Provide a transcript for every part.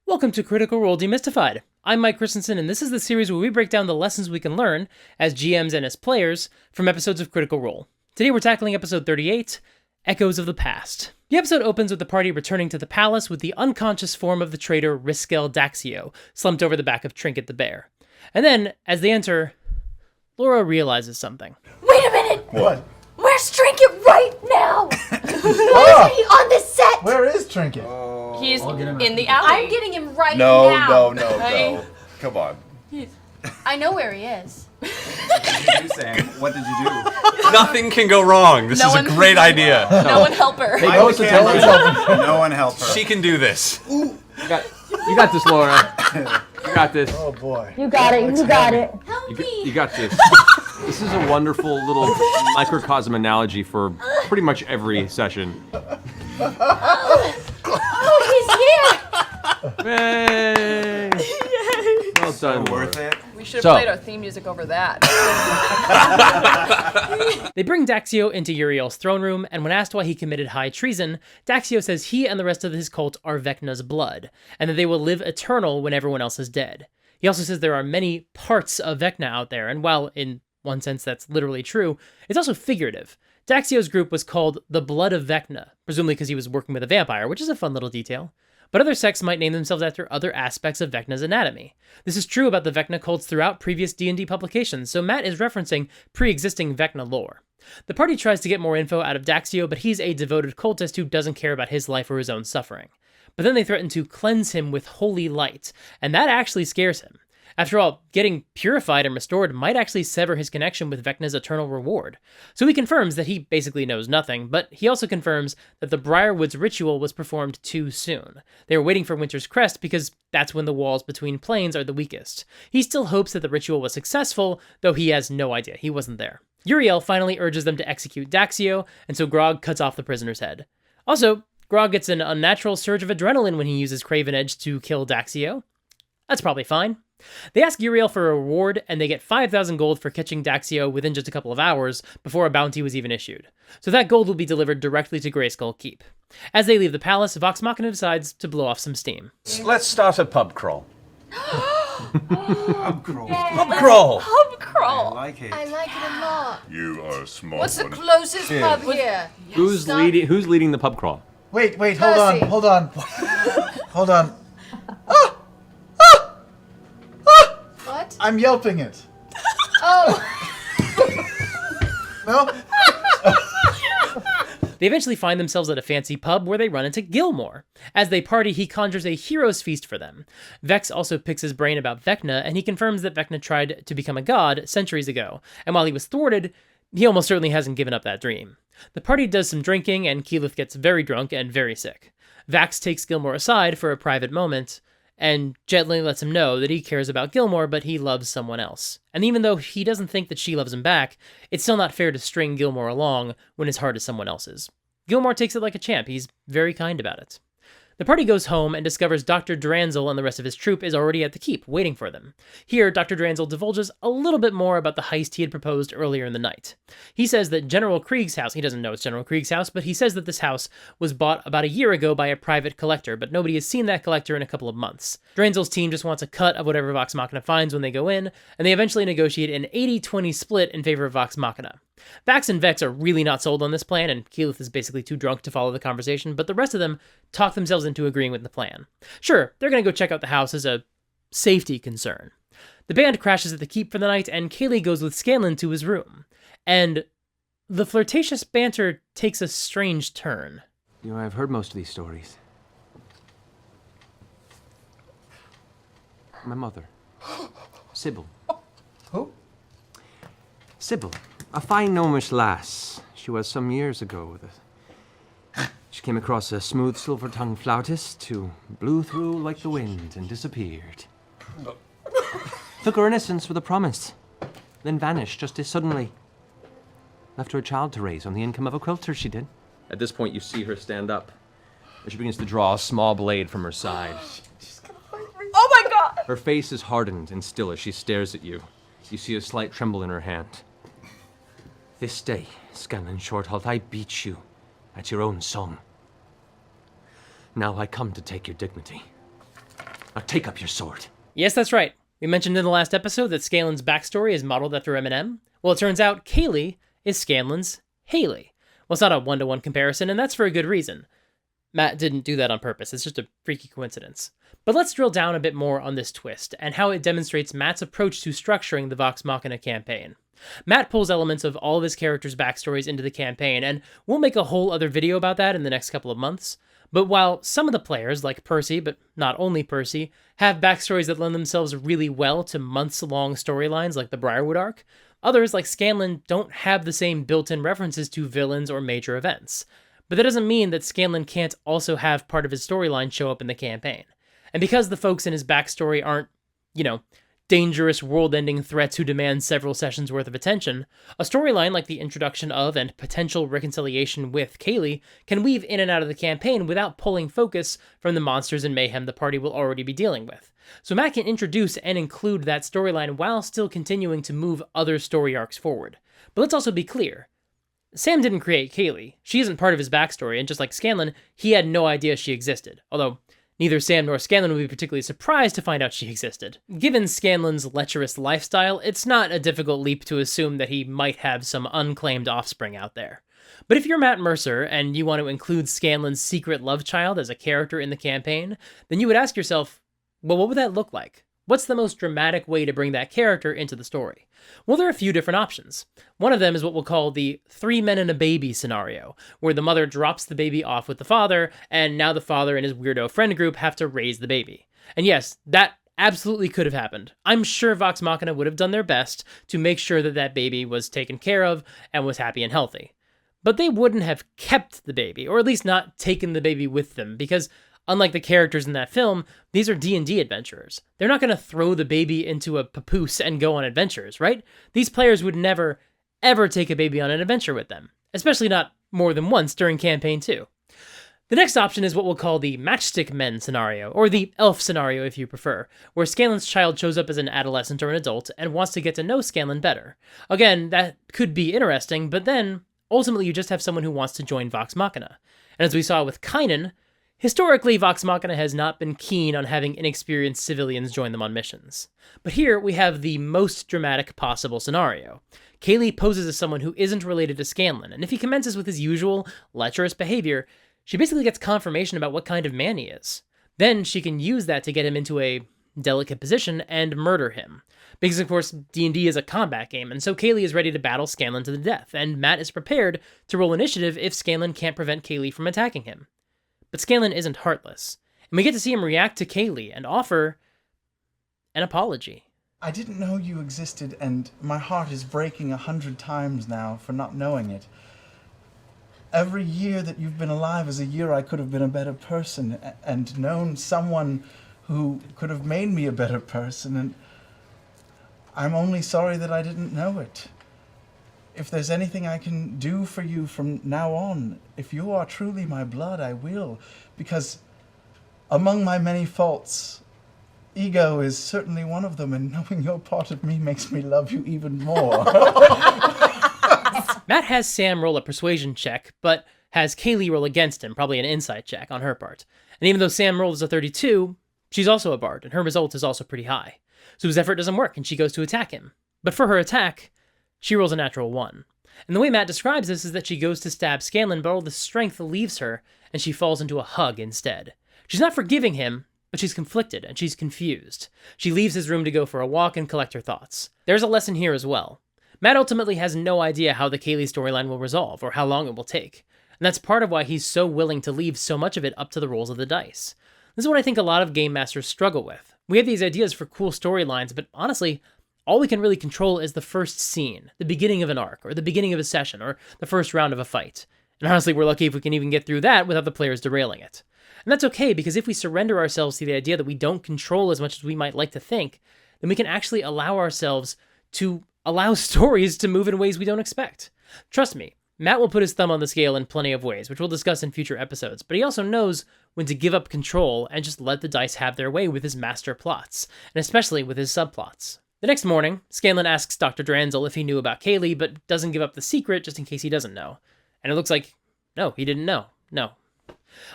Welcome to Critical Role Demystified. I'm Mike Christensen, and this is the series where we break down the lessons we can learn, as GMs and as players, from episodes of Critical Role. Today we're tackling episode 38, Echoes of the Past. The episode opens with the party returning to the palace with the unconscious form of the traitor Riskel Daxio slumped over the back of Trinket the bear. And then, as they enter, Laura realizes something. Wait a minute! What? Where's Trinket right now? Why isn't he on the set? Where is Trinket? He's in the alley. I'm getting him right now. No. Come on. I know where he is. What did you do, Sam? What did you do? Nothing can go wrong. This is a great idea. No one help her. No one help her. She can do this. You got this, Laura. You got this. Oh boy. You got it. You got it. Help me. You got this. This is a wonderful little microcosm analogy for pretty much every session. Oh, he's here. Yay! Well done, Worth Laura. it. We should have So- played our theme music over that. They bring Daxio into Uriel's throne room, and when asked why he committed high treason, Daxio says he and the rest of his cult are Vecna's blood, and that they will live eternal when everyone else is dead. He also says there are many parts of Vecna out there, and while in one sense that's literally true, it's also figurative. Daxio's group was called the Blood of Vecna, presumably because he was working with a vampire, which is a fun little detail. But other sects might name themselves after other aspects of Vecna's anatomy. This is true about the Vecna cults throughout previous D&D publications, so Matt is referencing pre-existing Vecna lore. The party tries to get more info out of Daxio, but he's a devoted cultist who doesn't care about his life or his own suffering. But then they threaten to cleanse him with holy light, and that actually scares him. After all, getting purified and restored might actually sever his connection with Vecna's eternal reward. So he confirms that he basically knows nothing, but he also confirms that the Briarwoods ritual was performed too soon. They were waiting for Winter's Crest because that's when the walls between planes are the weakest. He still hopes that the ritual was successful, though he has no idea. He wasn't there. Uriel finally urges them to execute Daxio, and so Grog cuts off the prisoner's head. Also, Grog gets an unnatural surge of adrenaline when he uses Craven Edge to kill Daxio. That's probably fine. They ask Uriel for a reward, and they get 5,000 gold for catching Daxio within just a couple of hours before a bounty was even issued. So that gold will be delivered directly to Greyskull Keep. As they leave the palace, Vox Machina decides to blow off some steam. Let's start a pub crawl. Pub crawl. Pub crawl. Pub I crawl. like it. I like it a lot. You are a smart What's the one. closest pub here? Who's leading the pub crawl? Wait, hold Percy. on. Hold on. What? I'm yelping it. Oh. No? They eventually find themselves at a fancy pub where they run into Gilmore. As they party, he conjures a hero's feast for them. Vex also picks his brain about Vecna, and he confirms that Vecna tried to become a god centuries ago, and while he was thwarted, he almost certainly hasn't given up that dream. The party does some drinking, and Keyleth gets very drunk and very sick. Vax takes Gilmore aside for a private moment, and gently lets him know that he cares about Gilmore, but he loves someone else. And even though he doesn't think that she loves him back, it's still not fair to string Gilmore along when his heart is someone else's. Gilmore takes it like a champ. He's very kind about it. The party goes home and discovers Dr. Dranzel and the rest of his troop is already at the keep, waiting for them. Here, Dr. Dranzel divulges a little bit more about the heist he had proposed earlier in the night. He says that General Krieg's house, he doesn't know it's General Krieg's house, but he says that this house was bought about a year ago by a private collector, but nobody has seen that collector in a couple of months. Dranzel's team just wants a cut of whatever Vox Machina finds when they go in, and they eventually negotiate an 80-20 split in favor of Vox Machina. Vax and Vex are really not sold on this plan, and Keyleth is basically too drunk to follow the conversation, but the rest of them talk themselves into agreeing with the plan. Sure, they're going to go check out the house as a safety concern. The band crashes at the keep for the night, and Kaylee goes with Scanlan to his room. And the flirtatious banter takes a strange turn. You know, I've heard most of these stories. My mother. Sybil. Who? Sybil. A fine gnomish lass. She was some years ago with She came across a smooth silver-tongued flautist who blew through like the wind and disappeared. Took her innocence with a promise, then vanished just as suddenly. Left her a child to raise on the income of a quilter, she did. At this point, you see her stand up, and she begins to draw a small blade from her side. Oh my god! Her face is hardened and still as she stares at you. You see a slight tremble in her hand. This day, Scanlan Shorthalt, I beat you at your own song. Now I come to take your dignity. Now take up your sword. Yes, that's right. We mentioned in the last episode that Scanlan's backstory is modeled after Eminem. Well, it turns out Kaylee is Scanlan's Haley. Well, it's not a one-to-one comparison, and that's for a good reason. Matt didn't do that on purpose. It's just a freaky coincidence. But let's drill down a bit more on this twist and how it demonstrates Matt's approach to structuring the Vox Machina campaign. Matt pulls elements of all of his characters' backstories into the campaign, and we'll make a whole other video about that in the next couple of months. But while some of the players, like Percy, but not only Percy, have backstories that lend themselves really well to months-long storylines like the Briarwood arc, others, like Scanlan, don't have the same built-in references to villains or major events. But that doesn't mean that Scanlan can't also have part of his storyline show up in the campaign. And because the folks in his backstory aren't, dangerous world-ending threats who demand several sessions worth of attention, a storyline like the introduction of and potential reconciliation with Kaylee can weave in and out of the campaign without pulling focus from the monsters and mayhem the party will already be dealing with. So Matt can introduce and include that storyline while still continuing to move other story arcs forward. But let's also be clear. Sam didn't create Kaylee. She isn't part of his backstory, and just like Scanlan, he had no idea she existed. Although, neither Sam nor Scanlan would be particularly surprised to find out she existed. Given Scanlan's lecherous lifestyle, it's not a difficult leap to assume that he might have some unclaimed offspring out there. But if you're Matt Mercer and you want to include Scanlan's secret love child as a character in the campaign, then you would ask yourself, well, what would that look like? What's the most dramatic way to bring that character into the story? Well, there are a few different options. One of them is what we'll call the 3 men and a baby scenario, where the mother drops the baby off with the father, and now the father and his weirdo friend group have to raise the baby. And yes, that absolutely could have happened. I'm sure Vox Machina would have done their best to make sure that that baby was taken care of and was happy and healthy. But they wouldn't have kept the baby, or at least not taken the baby with them, because unlike the characters in that film, these are D&D adventurers. They're not going to throw the baby into a papoose and go on adventures, right? These players would never, ever take a baby on an adventure with them, especially not more than once during Campaign 2. The next option is what we'll call the Matchstick Men scenario, or the Elf scenario if you prefer, where Scanlan's child shows up as an adolescent or an adult and wants to get to know Scanlan better. Again, that could be interesting, but then, ultimately you just have someone who wants to join Vox Machina. And as we saw with Kynan, historically, Vox Machina has not been keen on having inexperienced civilians join them on missions. But here, we have the most dramatic possible scenario. Kaylee poses as someone who isn't related to Scanlan, and if he commences with his usual lecherous behavior, she basically gets confirmation about what kind of man he is. Then she can use that to get him into a delicate position and murder him. Because, of course, D&D is a combat game, and so Kaylee is ready to battle Scanlan to the death, and Matt is prepared to roll initiative if Scanlan can't prevent Kaylee from attacking him. But Scanlan isn't heartless, and we get to see him react to Kaylee and offer an apology. I didn't know you existed, and my heart is breaking 100 times now for not knowing it. Every year that you've been alive is a year I could have been a better person and known someone who could have made me a better person, and I'm only sorry that I didn't know it. If there's anything I can do for you from now on, if you are truly my blood, I will. Because among my many faults, ego is certainly one of them, and knowing you're part of me makes me love you even more. Matt has Sam roll a persuasion check, but has Kaylee roll against him, probably an insight check on her part. And even though Sam rolls a 32, she's also a bard, and her result is also pretty high. So his effort doesn't work, and she goes to attack him. But for her attack, she rolls a natural 1. And the way Matt describes this is that she goes to stab Scanlan, but all the strength leaves her, and she falls into a hug instead. She's not forgiving him, but she's conflicted, and she's confused. She leaves his room to go for a walk and collect her thoughts. There's a lesson here as well. Matt ultimately has no idea how the Kaylee storyline will resolve, or how long it will take. And that's part of why he's so willing to leave so much of it up to the rolls of the dice. This is what I think a lot of game masters struggle with. We have these ideas for cool storylines, but honestly, all we can really control is the first scene, the beginning of an arc, or the beginning of a session, or the first round of a fight. And honestly, we're lucky if we can even get through that without the players derailing it. And that's okay, because if we surrender ourselves to the idea that we don't control as much as we might like to think, then we can actually allow ourselves to allow stories to move in ways we don't expect. Trust me, Matt will put his thumb on the scale in plenty of ways, which we'll discuss in future episodes, but he also knows when to give up control and just let the dice have their way with his master plots, and especially with his subplots. The next morning, Scanlan asks Dr. Dranzel if he knew about Kaylee, but doesn't give up the secret just in case he doesn't know. And it looks like, no, he didn't know. No.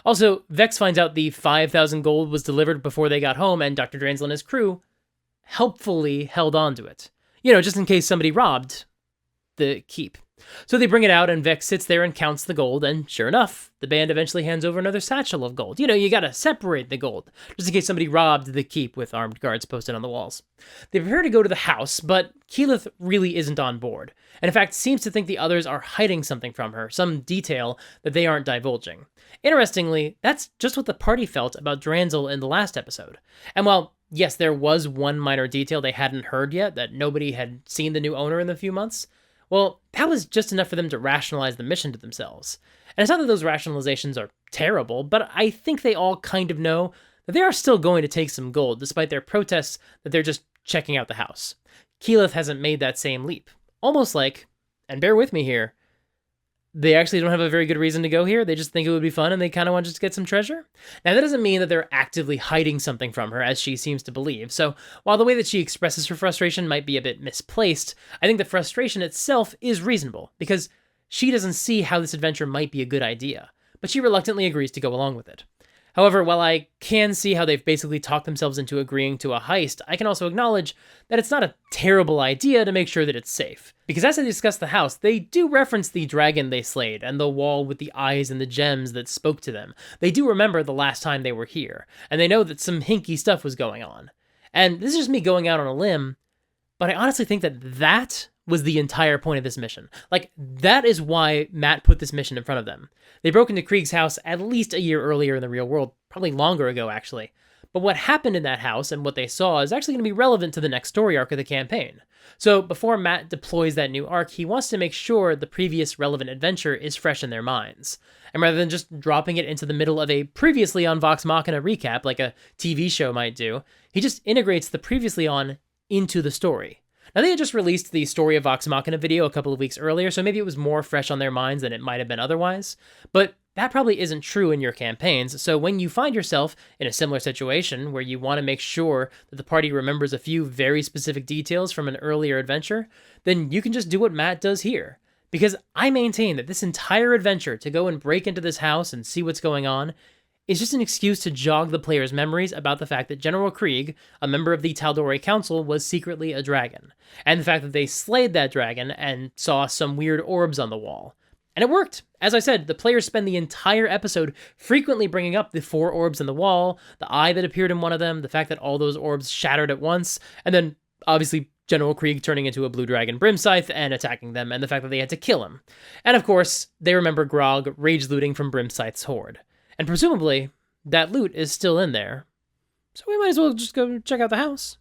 Also, Vex finds out the 5,000 gold was delivered before they got home, and Dr. Dransel and his crew helpfully held on to it. Just in case somebody robbed the keep. So they bring it out, and Vex sits there and counts the gold, and sure enough, the band eventually hands over another satchel of gold. You gotta separate the gold, just in case somebody robbed the keep with armed guards posted on the walls. They prepare to go to the house, but Keyleth really isn't on board, and in fact seems to think the others are hiding something from her, some detail that they aren't divulging. Interestingly, that's just what the party felt about Dransel in the last episode. And while, yes, there was one minor detail they hadn't heard yet, that nobody had seen the new owner in the few months, well, that was just enough for them to rationalize the mission to themselves. And it's not that those rationalizations are terrible, but I think they all kind of know that they are still going to take some gold, despite their protests that they're just checking out the house. Keyleth hasn't made that same leap. Almost like, and bear with me here, they actually don't have a very good reason to go here. They just think it would be fun and they kind of want to just get some treasure. Now, that doesn't mean that they're actively hiding something from her, as she seems to believe. So while the way that she expresses her frustration might be a bit misplaced, I think the frustration itself is reasonable, because she doesn't see how this adventure might be a good idea, but she reluctantly agrees to go along with it. However, while I can see how they've basically talked themselves into agreeing to a heist, I can also acknowledge that it's not a terrible idea to make sure that it's safe. Because as they discuss the house, they do reference the dragon they slayed and the wall with the eyes and the gems that spoke to them. They do remember the last time they were here, and they know that some hinky stuff was going on. And this is just me going out on a limb, but I honestly think that was the entire point of this mission. That is why Matt put this mission in front of them. They broke into Krieg's house at least a year earlier in the real world, probably longer ago actually. But what happened in that house and what they saw is actually going to be relevant to the next story arc of the campaign. So before Matt deploys that new arc, he wants to make sure the previous relevant adventure is fresh in their minds. And rather than just dropping it into the middle of a previously on Vox Machina recap like a TV show might do, he just integrates the previously on into the story. Now, they had just released the Story of Vox Machina video a couple of weeks earlier, so maybe it was more fresh on their minds than it might have been otherwise. But that probably isn't true in your campaigns, so when you find yourself in a similar situation where you want to make sure that the party remembers a few very specific details from an earlier adventure, then you can just do what Matt does here. Because I maintain that this entire adventure to go and break into this house and see what's going on is just an excuse to jog the player's memories about the fact that General Krieg, a member of the Tal'Dorei Council, was secretly a dragon, and the fact that they slayed that dragon and saw some weird orbs on the wall. And it worked. As I said, the players spend the entire episode frequently bringing up the 4 orbs in the wall, the eye that appeared in one of them, the fact that all those orbs shattered at once, and then, obviously, General Krieg turning into a blue dragon Brimscythe and attacking them, and the fact that they had to kill him. And of course, they remember Grog rage looting from Brimscythe's horde. And presumably, that loot is still in there. So we might as well just go check out the house.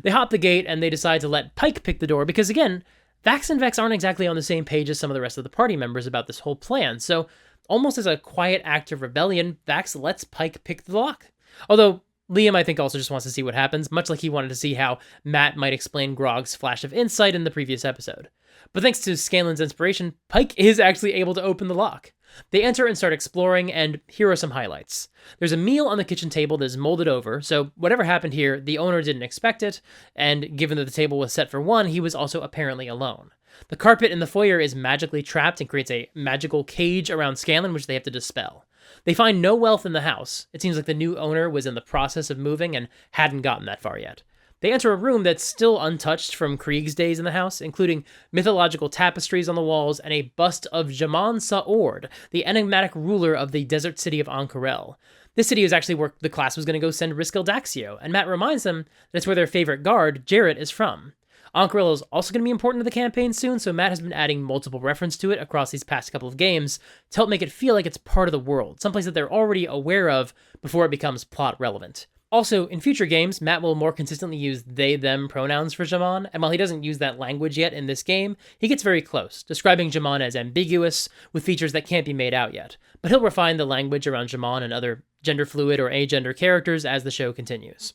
They hop the gate and they decide to let Pike pick the door because, again, Vax and Vex aren't exactly on the same page as some of the rest of the party members about this whole plan. So almost as a quiet act of rebellion, Vax lets Pike pick the lock. Although Liam, I think, also just wants to see what happens, much like he wanted to see how Matt might explain Grog's flash of insight in the previous episode. But thanks to Scanlan's inspiration, Pike is actually able to open the lock. They enter and start exploring, and here are some highlights. There's a meal on the kitchen table that is molded over, so whatever happened here, the owner didn't expect it, and given that the table was set for one, he was also apparently alone. The carpet in the foyer is magically trapped and creates a magical cage around Scanlan, which they have to dispel. They find no wealth in the house. It seems like the new owner was in the process of moving and hadn't gotten that far yet. They enter a room that's still untouched from Krieg's days in the house, including mythological tapestries on the walls and a bust of Jaman Sa'ord, the enigmatic ruler of the desert city of Ank'Harel. This city is actually where the class was going to go send Riskel Daxio, and Matt reminds them that it's where their favorite guard, Jarrett, is from. Ank'Harel is also going to be important to the campaign soon, so Matt has been adding multiple reference to it across these past couple of games to help make it feel like it's part of the world, someplace that they're already aware of before it becomes plot relevant. Also, in future games, Matt will more consistently use they-them pronouns for Jaman, and while he doesn't use that language yet in this game, he gets very close, describing Jaman as ambiguous, with features that can't be made out yet. But he'll refine the language around Jaman and other gender-fluid or agender characters as the show continues.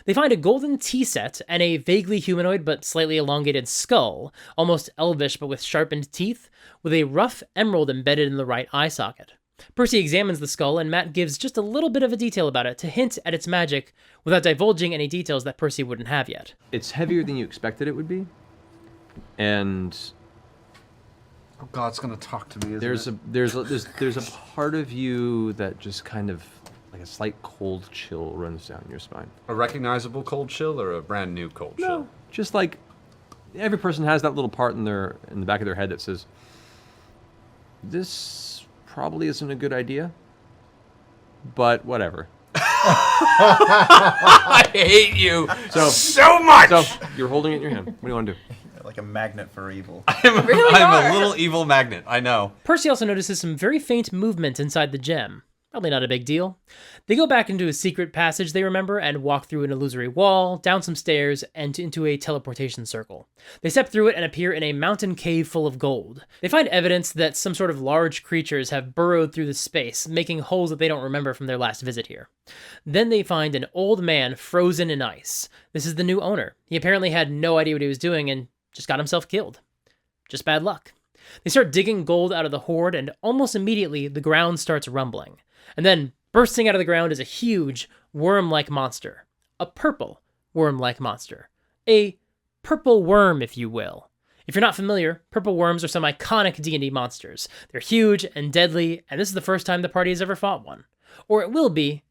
They find a golden tea set and a vaguely humanoid but slightly elongated skull, almost elvish but with sharpened teeth, with a rough emerald embedded in the right eye socket. Percy examines the skull, and Matt gives just a little bit of a detail about it to hint at its magic without divulging any details that Percy wouldn't have yet. It's heavier than you expected it would be, and Oh, God's gonna talk to me. There's a part of you that just kind of like a slight cold chill runs down your spine. A recognizable cold chill or a brand new cold chill? No, just like every person has that little part in the back of their head that says, "This probably isn't a good idea," but whatever. I hate you so much. So you're holding it in your hand. What do you want to do? Like a magnet for evil. I'm a little evil magnet. I know. Percy also notices some very faint movement inside the gem. Probably not a big deal. They go back into a secret passage they remember and walk through an illusory wall, down some stairs, and into a teleportation circle. They step through it and appear in a mountain cave full of gold. They find evidence that some sort of large creatures have burrowed through the space, making holes that they don't remember from their last visit here. Then they find an old man frozen in ice. This is the new owner. He apparently had no idea what he was doing and just got himself killed. Just bad luck. They start digging gold out of the hoard, and almost immediately the ground starts rumbling. And then, bursting out of the ground is a huge, worm-like monster. A purple worm-like monster. A purple worm, if you will. If you're not familiar, purple worms are some iconic D&D monsters. They're huge and deadly, and this is the first time the party has ever fought one. Or it will be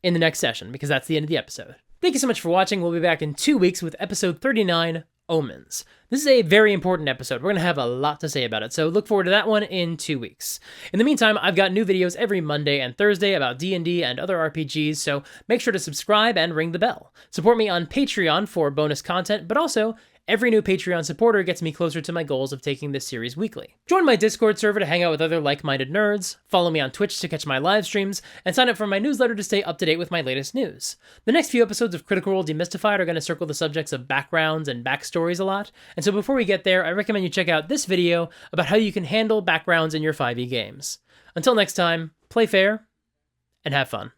in the next session, because that's the end of the episode. Thank you so much for watching. We'll be back in 2 weeks with episode 39, Omens. This is a very important episode. We're going to have a lot to say about it, so look forward to that one in 2 weeks. In the meantime, I've got new videos every Monday and Thursday about D&D and other RPGs, so make sure to subscribe and ring the bell. Support me on Patreon for bonus content, but also, every new Patreon supporter gets me closer to my goals of taking this series weekly. Join my Discord server to hang out with other like-minded nerds, follow me on Twitch to catch my live streams, and sign up for my newsletter to stay up to date with my latest news. The next few episodes of Critical Role Demystified are going to circle the subjects of backgrounds and backstories a lot, and so before we get there, I recommend you check out this video about how you can handle backgrounds in your 5e games. Until next time, play fair, and have fun.